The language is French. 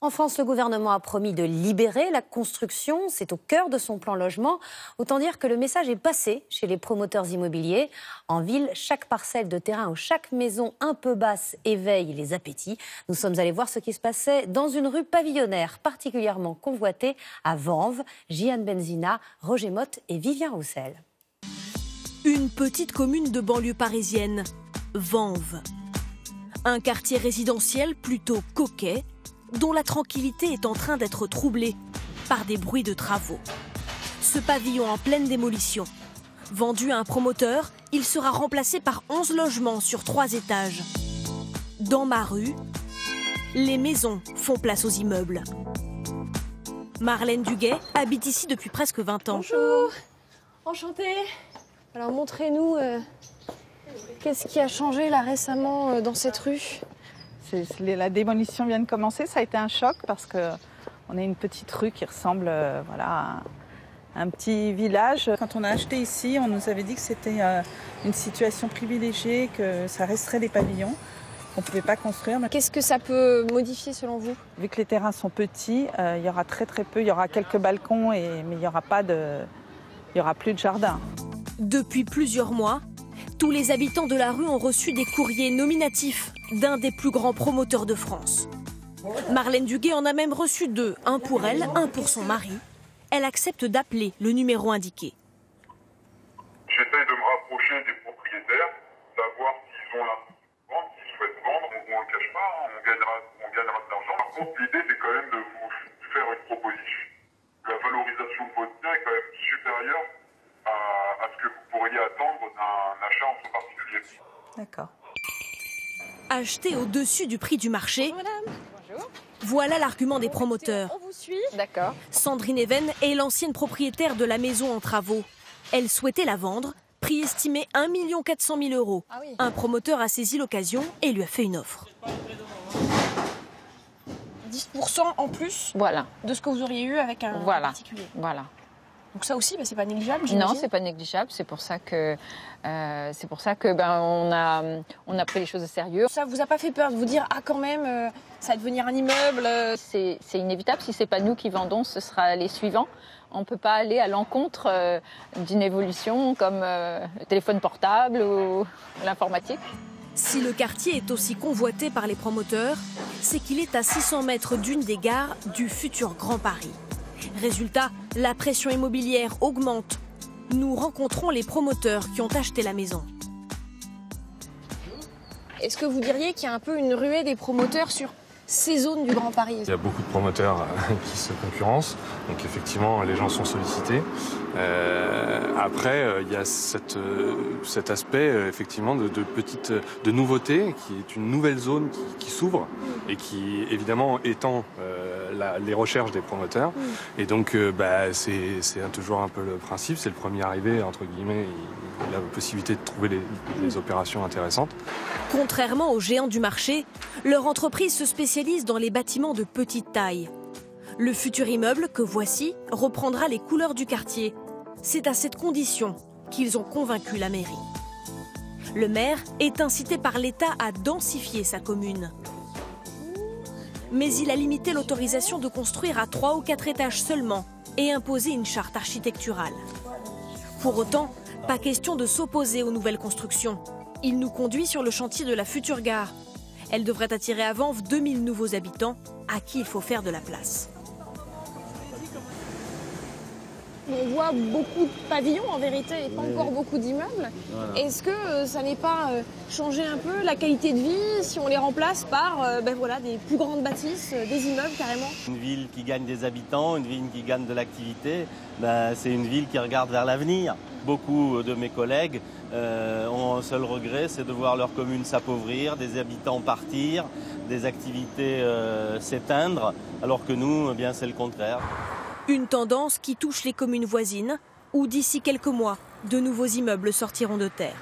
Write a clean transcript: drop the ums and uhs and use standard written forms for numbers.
En France, le gouvernement a promis de libérer la construction. C'est au cœur de son plan logement. Autant dire que le message est passé chez les promoteurs immobiliers. En ville, chaque parcelle de terrain ou chaque maison un peu basse éveille les appétits. Nous sommes allés voir ce qui se passait dans une rue pavillonnaire particulièrement convoitée à Vanves. Jeanne Benzina, Roger Motte et Vivien Roussel. Une petite commune de banlieue parisienne, Vanves. Un quartier résidentiel plutôt coquet, dont la tranquillité est en train d'être troublée par des bruits de travaux. Ce pavillon en pleine démolition. Vendu à un promoteur, il sera remplacé par 11 logements sur 3 étages. Dans ma rue, les maisons font place aux immeubles. Marlène Duguet habite ici depuis presque 20 ans. Bonjour, enchantée. Alors montrez-nous, qu'est-ce qui a changé là récemment dans cette rue ? La démolition vient de commencer, ça a été un choc parce qu'on a une petite rue qui ressemble à un petit village. Quand on a acheté ici, on nous avait dit que c'était une situation privilégiée, que ça resterait des pavillons, qu'on ne pouvait pas construire. Qu'est-ce que ça peut modifier selon vous ? Vu que les terrains sont petits, il y aura très peu, il y aura quelques balcons, mais il n'y aura plus de jardin. Depuis plusieurs mois, tous les habitants de la rue ont reçu des courriers nominatifs d'un des plus grands promoteurs de France. Marlène Duguet en a même reçu 2, un pour elle, un pour son mari. Elle accepte d'appeler le numéro indiqué. J'essaye de me rapprocher des propriétaires, savoir s'ils ont la vente, s'ils souhaitent vendre. On ne le cache pas, on gagnera de l'argent. Par contre, l'idée, c'est quand même de vous faire une proposition. La valorisation de votre bien est quand même supérieure à ce que vous pourriez attendre d'un achat entre particuliers. D'accord. Acheter au-dessus du prix du marché, Bonjour. Voilà l'argument des promoteurs. On vous suit ? D'accord. Sandrine Even est l'ancienne propriétaire de la maison en travaux. Elle souhaitait la vendre, prix estimé 1 400 000 €. Ah oui. Un promoteur a saisi l'occasion et lui a fait une offre. 10% en plus de ce que vous auriez eu avec un particulier. Voilà. Donc ça aussi, c'est pas négligeable, j'imagine. Non, c'est pas négligeable. C'est pour ça que on a pris les choses au sérieux. Ça vous a pas fait peur de vous dire quand même, ça va devenir un immeuble C'est inévitable. Si c'est pas nous qui vendons, ce sera les suivants. On ne peut pas aller à l'encontre d'une évolution comme le téléphone portable ou l'informatique. Si le quartier est aussi convoité par les promoteurs, c'est qu'il est à 600 mètres d'une des gares du futur Grand Paris. Résultat, la pression immobilière augmente. Nous rencontrons les promoteurs qui ont acheté la maison. Est-ce que vous diriez qu'il y a un peu une ruée des promoteurs sur ces zones du Grand Paris ? Il y a beaucoup de promoteurs qui se concurrencent, donc effectivement les gens sont sollicités. Après, il y a cet aspect effectivement de nouveauté, qui est une nouvelle zone qui s'ouvre et qui évidemment étend les recherches des promoteurs. Et donc c'est toujours un peu le principe, c'est le premier arrivé entre guillemets. Il a la possibilité de trouver des opérations intéressantes. Contrairement aux géants du marché, leur entreprise se spécialise dans les bâtiments de petite taille. Le futur immeuble que voici reprendra les couleurs du quartier. C'est à cette condition qu'ils ont convaincu la mairie. Le maire est incité par l'État à densifier sa commune. Mais il a limité l'autorisation de construire à 3 ou 4 étages seulement et imposé une charte architecturale. Pour autant, pas question de s'opposer aux nouvelles constructions. Il nous conduit sur le chantier de la future gare. Elle devrait attirer à Vanves 2000 nouveaux habitants à qui il faut faire de la place. On voit beaucoup de pavillons en vérité et pas encore beaucoup d'immeubles. Voilà. Est-ce que ça n'est pas changer un peu la qualité de vie si on les remplace par des plus grandes bâtisses, des immeubles carrément ? Une ville qui gagne des habitants, une ville qui gagne de l'activité, c'est une ville qui regarde vers l'avenir. Beaucoup de mes collègues ont un seul regret, c'est de voir leur commune s'appauvrir, des habitants partir, des activités s'éteindre, alors que nous, c'est le contraire. Une tendance qui touche les communes voisines, où d'ici quelques mois, de nouveaux immeubles sortiront de terre.